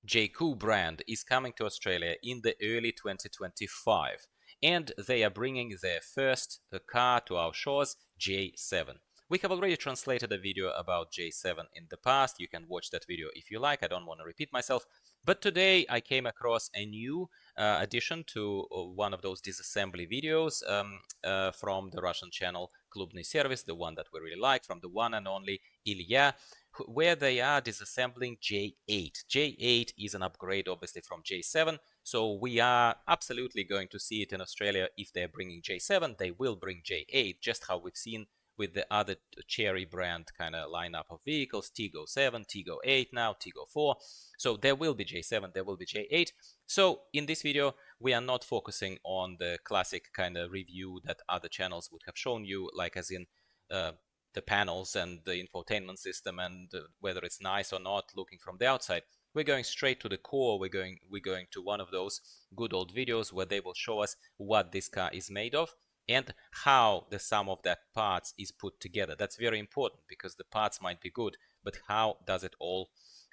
Jaecoo brand is coming to Australia in the early 2025, and they are bringing their first car to our shores, J7. We have already translated a video about J7 in the past. You can watch that video if you like. I don't want to repeat myself. But today I came across a new addition to one of those disassembly videos from the Russian channel Klubniy Servis, the one that we really like, from the one and only Ilya, where they are disassembling J8. J8 is an upgrade, obviously, from J7. So we are absolutely going to see it in Australia. If they're bringing J7, they will bring J8, just how we've seen with the other Chery brand kind of lineup of vehicles, Tiggo 7, Tiggo 8 now, Tiggo 4. So there will be J7, there will be J8. So in this video, we are not focusing on the classic kind of review that other channels would have shown you, like as in the panels and the infotainment system and whether it's nice or not looking from the outside. We're going straight to the core. We're going to one of those good old videos where they will show us what this car is made of and how the sum of that parts is put together. That's very important because the parts might be good, but how does it all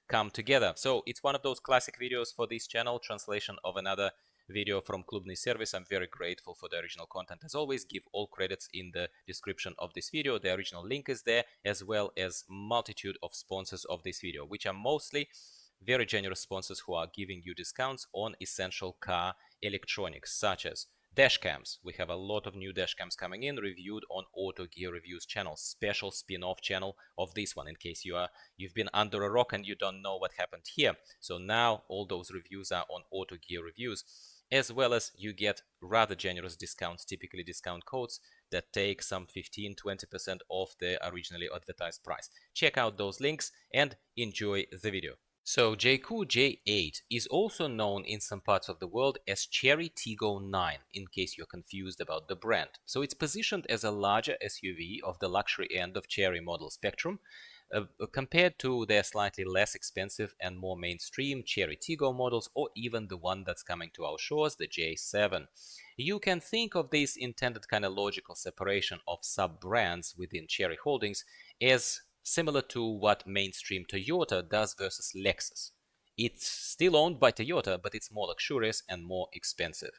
come together? So it's one of those classic videos for this channel, translation of another video from Klubniy Servis. I'm very grateful for the original content. As always, give all credits in the description of this video. The original link is there, as well as multitude of sponsors of this video, which are mostly very generous sponsors who are giving you discounts on essential car electronics, such as dash cams. We have a lot of new dash cams coming in, reviewed on Auto Gear Reviews channel, special spin-off channel of this one, in case you've been under a rock and you don't know what happened here. So now all those reviews are on Auto Gear Reviews, as well as you get rather generous discounts, typically discount codes that take some 15-20% off the originally advertised price. Check out those links and enjoy the video. So Jaecoo J8 is also known in some parts of the world as Chery Tiggo 9, in case you're confused about the brand. So it's positioned as a larger SUV of the luxury end of Chery model spectrum, compared to their slightly less expensive and more mainstream Chery Tiggo models, or even the one that's coming to our shores, the J7. You can think of this intended kind of logical separation of sub-brands within Chery Holdings as similar to what mainstream Toyota does versus Lexus. It's still owned by Toyota, but it's more luxurious and more expensive.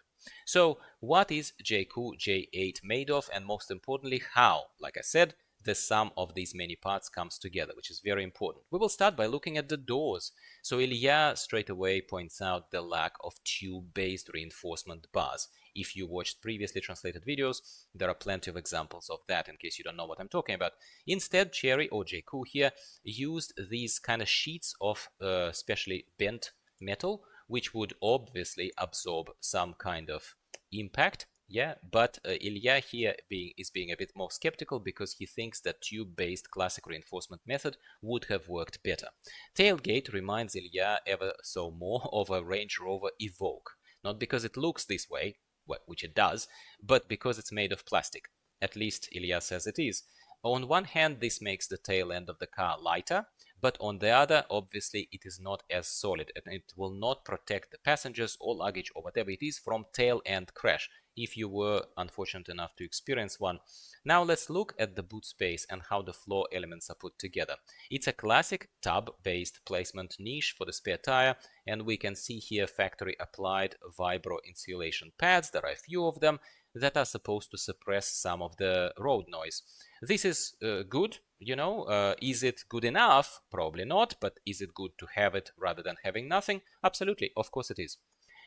So what is Jaecoo J8 made of, and most importantly, how? Like I said, the sum of these many parts comes together, which is very important. We will start by looking at the doors. So Ilya straight away points out the lack of tube-based reinforcement bars. If you watched previously translated videos, there are plenty of examples of that, in case you don't know what I'm talking about. Instead, Chery or Jaecoo here used these kind of sheets of specially bent metal, which would obviously absorb some kind of impact. Yeah, but Ilya here is being a bit more skeptical because he thinks that tube-based classic reinforcement method would have worked better. Tailgate reminds Ilya ever so more of a Range Rover Evoque, not because it looks this way, which it does, but because it's made of plastic. At least Ilya says it is. On one hand, this makes the tail end of the car lighter, but on the other, obviously, it is not as solid, and it will not protect the passengers or luggage or whatever it is from tail end crash, if you were unfortunate enough to experience one. Now let's look at the boot space and how the floor elements are put together. It's a classic tub-based placement niche for the spare tire, and we can see here factory applied vibro insulation pads. There are a few of them that are supposed to suppress some of the road noise. This is good, you know. Is it good enough? Probably not, but is it good to have it rather than having nothing? Absolutely, of course it is.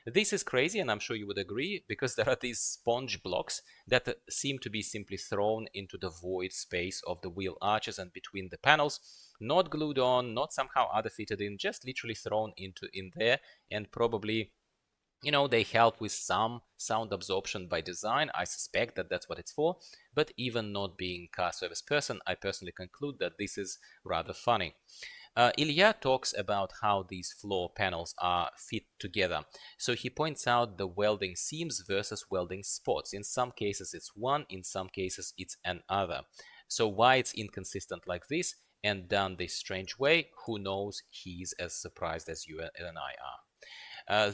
This is crazy, and I'm sure you would agree, because there are these sponge blocks that seem to be simply thrown into the void space of the wheel arches and between the panels, not glued on, not somehow other fitted in, just literally thrown in there, and probably, you know, they help with some sound absorption by design. I suspect that that's what it's for, but even not being a car service person, I personally conclude that this is rather funny. Ilya talks about how these floor panels are fit together. So he points out the welding seams versus welding spots. In some cases it's one, in some cases it's another. So why it's inconsistent like this and done this strange way, who knows? He's as surprised as you and I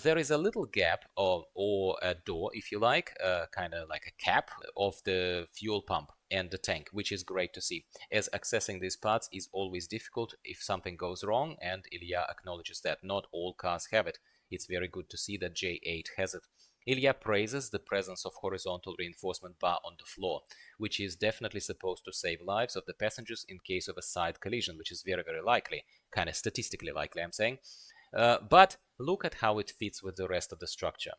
there is a little gap or a door, if you like, kind of like a cap of the fuel pump and the tank, which is great to see, as accessing these parts is always difficult if something goes wrong, and Ilya acknowledges that not all cars have it. It's very good to see that J8 has it. Ilya praises the presence of horizontal reinforcement bar on the floor, which is definitely supposed to save lives of the passengers in case of a side collision, which is very, very likely, kind of statistically likely, I'm saying. But look at how it fits with the rest of the structure.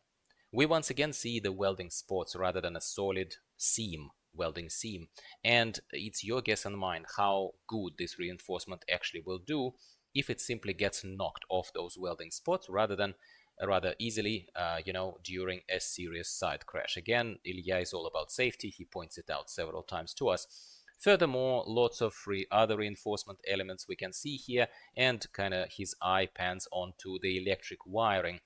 We once again see the welding spots rather than a solid seam, welding seam, and it's your guess and mine how good this reinforcement actually will do if it simply gets knocked off those welding spots rather easily, during a serious side crash. Again, Ilya is all about safety. He points it out several times to us. Furthermore, lots of other reinforcement elements we can see here, and kind of his eye pans onto the electric wiring.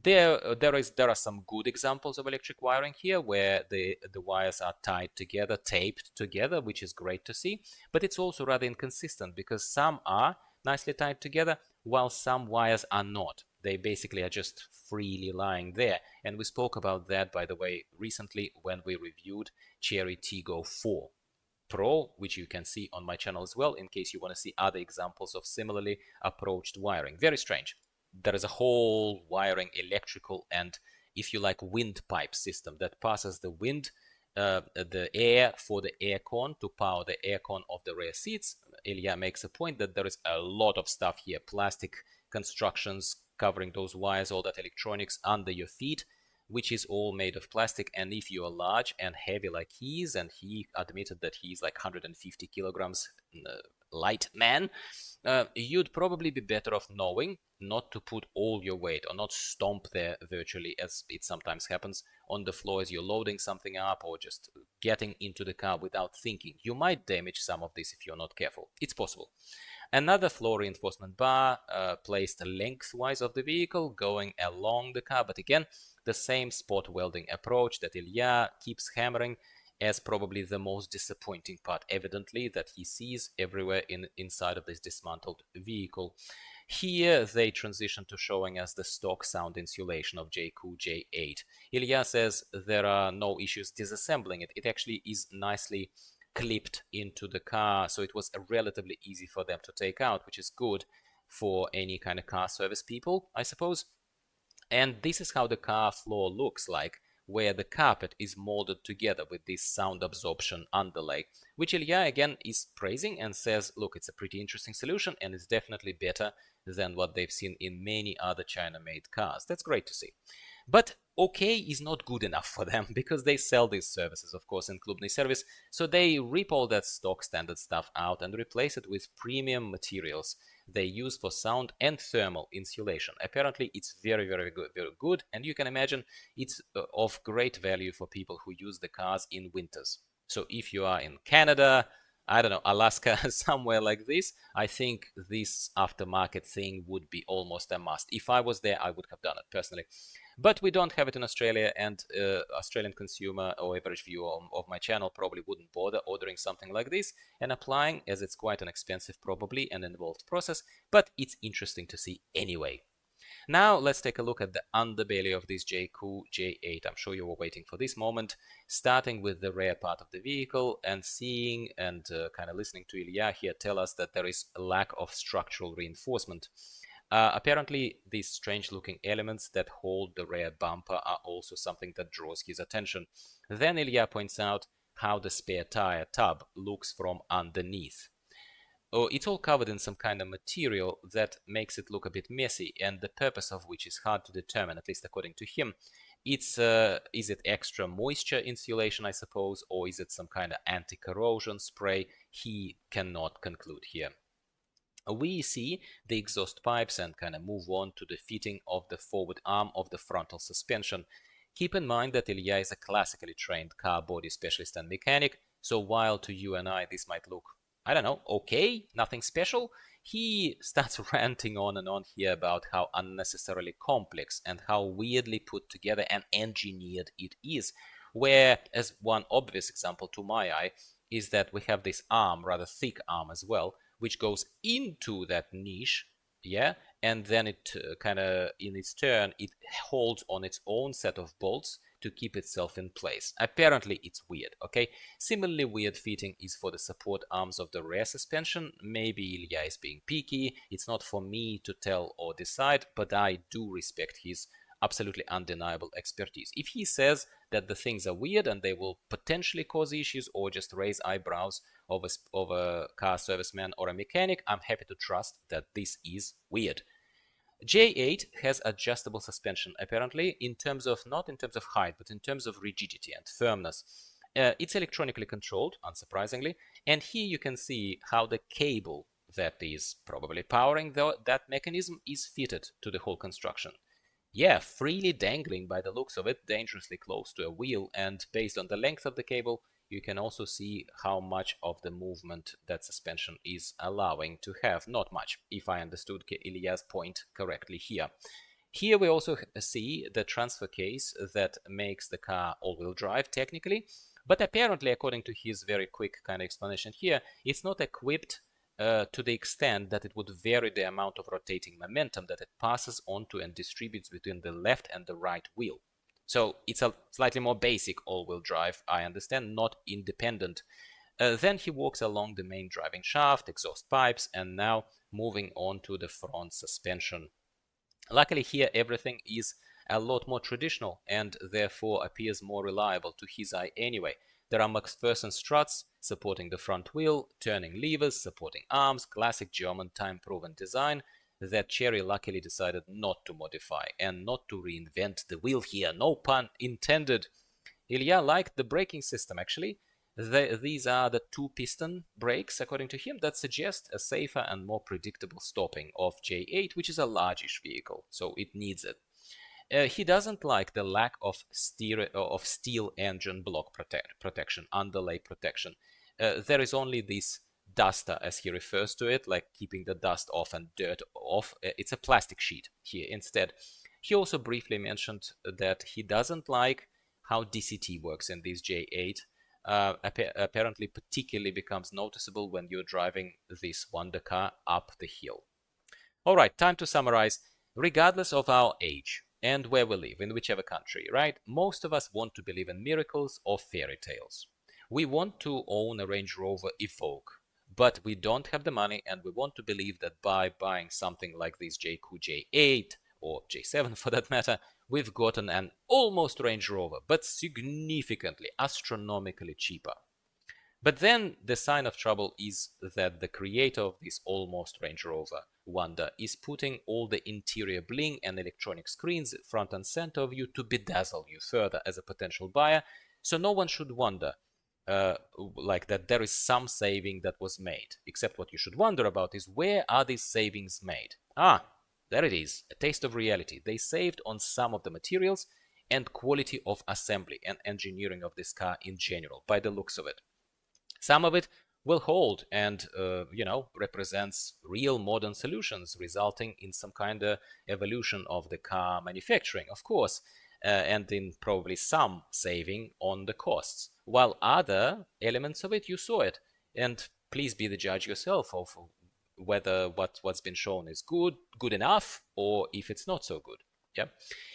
There are some good examples of electric wiring here where the wires are tied together, taped together, which is great to see, but it's also rather inconsistent because some are nicely tied together while some wires are not. They basically are just freely lying there, and we spoke about that, by the way, recently when we reviewed Chery Tiggo 4 Pro, which you can see on my channel as well in case you want to see other examples of similarly approached wiring. Very strange. There is a whole wiring, electrical and, if you like, windpipe system that passes the wind, the air for the aircon to power the aircon of the rear seats. Ilya makes a point that there is a lot of stuff here, plastic constructions covering those wires, all that electronics under your feet, which is all made of plastic. And if you are large and heavy like he is, and he admitted that he's like 150 kilograms light man, you'd probably be better off knowing not to put all your weight or not stomp there virtually, as it sometimes happens, on the floor as you're loading something up or just getting into the car without thinking. You might damage some of this if you're not careful. It's possible. Another floor reinforcement bar placed lengthwise of the vehicle going along the car, but again, the same spot welding approach that Ilya keeps hammering as probably the most disappointing part, evidently, that he sees everywhere inside of this dismantled vehicle. Here they transition to showing us the stock sound insulation of Jaecoo J8. Ilya says there are no issues disassembling it. It actually is nicely clipped into the car, so it was relatively easy for them to take out, which is good for any kind of car service people, I suppose. And this is how the car floor looks like, where the carpet is molded together with this sound absorption underlay, which Ilya again is praising and says, look, it's a pretty interesting solution and it's definitely better than what they've seen in many other China-made cars. That's great to see. But okay is not good enough for them because they sell these services, of course, in Klubniy Servis, so they rip all that stock standard stuff out and replace it with premium materials they use for sound and thermal insulation. Apparently, it's very, very good, and you can imagine it's of great value for people who use the cars in winters. So if you are in Canada, I don't know, Alaska, somewhere like this, I think this aftermarket thing would be almost a must. If I was there, I would have done it personally. But we don't have it in Australia, and Australian consumer or average viewer of my channel probably wouldn't bother ordering something like this and applying, as it's quite an expensive probably and involved process, but it's interesting to see anyway. Now let's take a look at the underbelly of this Jaecoo J8. I'm sure you were waiting for this moment, starting with the rear part of the vehicle and seeing and kind of listening to Ilya here tell us that there is a lack of structural reinforcement. Apparently, these strange-looking elements that hold the rear bumper are also something that draws his attention. Then Ilya points out how the spare tire tub looks from underneath. Oh, it's all covered in some kind of material that makes it look a bit messy, and the purpose of which is hard to determine, at least according to him. It's is it extra moisture insulation, I suppose, or is it some kind of anti-corrosion spray? He cannot conclude here. We see the exhaust pipes and kind of move on to the fitting of the forward arm of the frontal suspension. Keep in mind that Ilya is a classically trained car body specialist and mechanic, so while to you and I this might look, I don't know, okay, nothing special, he starts ranting on and on here about how unnecessarily complex and how weirdly put together and engineered it is, where, as one obvious example to my eye, is that we have this arm, rather thick arm as well, which goes into that niche, yeah, and then it kind of in its turn it holds on its own set of bolts to keep itself in place. Apparently it's weird, okay? Similarly weird fitting is for the support arms of the rear suspension. Maybe Ilya is being picky, it's not for me to tell or decide, but I do respect his absolutely undeniable expertise. If he says that the things are weird and they will potentially cause issues or just raise eyebrows of a car serviceman or a mechanic, I'm happy to trust that this is weird. J8 has adjustable suspension apparently, not in terms of height, but in terms of rigidity and firmness. It's electronically controlled, unsurprisingly, and here you can see how the cable that is probably powering that mechanism is fitted to the whole construction. Yeah, freely dangling by the looks of it, dangerously close to a wheel, and based on the length of the cable, you can also see how much of the movement that suspension is allowing to have. Not much, if I understood Ilya's point correctly here. Here we also see the transfer case that makes the car all-wheel drive technically, but apparently, according to his very quick kind of explanation here, it's not equipped to the extent that it would vary the amount of rotating momentum that it passes onto and distributes between the left and the right wheel. So it's a slightly more basic all-wheel drive, I understand, not independent. Then he walks along the main driving shaft, exhaust pipes, and now moving on to the front suspension. Luckily here everything is a lot more traditional and therefore appears more reliable to his eye anyway. There are McPherson struts supporting the front wheel, turning levers, supporting arms, classic German time-proven design that Chery luckily decided not to modify and not to reinvent the wheel here, no pun intended. Ilya liked the braking system actually. These are the two-piston brakes, according to him, that suggest a safer and more predictable stopping of J8, which is a largish vehicle, so it needs it. He doesn't like the lack of steel engine block protection, underlay protection. There is only this duster, as he refers to it, like keeping the dust off and dirt off. It's a plastic sheet here instead. He also briefly mentioned that he doesn't like how DCT works in this J8. Apparently particularly becomes noticeable when you're driving this wonder car up the hill. Alright, time to summarize. Regardless of our age and where we live, in whichever country, right? Most of us want to believe in miracles or fairy tales. We want to own a Range Rover Evoque, but we don't have the money, and we want to believe that by buying something like this Jaecoo J8 or J7 for that matter, we've gotten an almost Range Rover, but significantly, astronomically cheaper. But then the sign of trouble is that the creator of this almost Range Rover wonder is putting all the interior bling and electronic screens front and center of you to bedazzle you further as a potential buyer, so no one should wonder like that there is some saving that was made. Except what you should wonder about is, where are these savings made? There it is, a taste of reality. They saved on some of the materials and quality of assembly and engineering of this car in general, by the looks of it. Some of it will hold and, represents real modern solutions, resulting in some kind of evolution of the car manufacturing, of course, and in probably some saving on the costs. While other elements of it, you saw it, and please be the judge yourself of whether what's been shown is good enough, or if it's not so good. Yeah,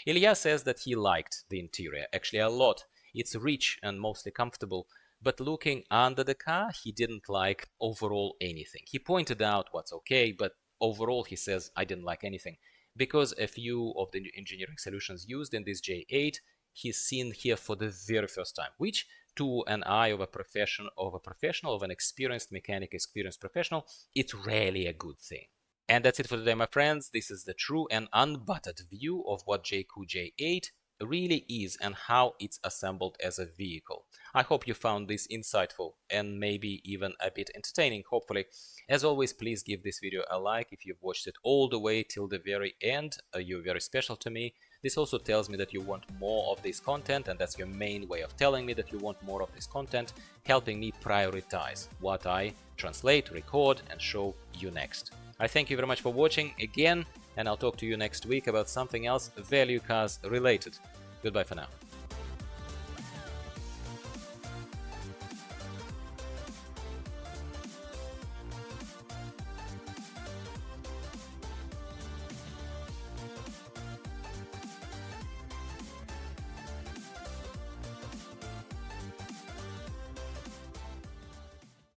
Ilya says that he liked the interior actually a lot. It's rich and mostly comfortable, but looking under the car, he didn't like overall anything. He pointed out what's okay, but overall he says, I didn't like anything, because a few of the engineering solutions used in this J8 he's seen here for the very first time, which to an eye of an experienced mechanic, experienced professional, it's rarely a good thing. And that's it for today, my friends. This is the true and unbuttered view of what Jaecoo J8 really is and how it's assembled as a vehicle. I hope you found this insightful and maybe even a bit entertaining, hopefully. As always, please give this video a like if you've watched it all the way till the very end. You're very special to me. This also tells me that you want more of this content, and that's your main way of telling me that you want more of this content, helping me prioritize what I translate, record, and show you next. I thank you very much for watching again, and I'll talk to you next week about something else value cars related. Goodbye for now.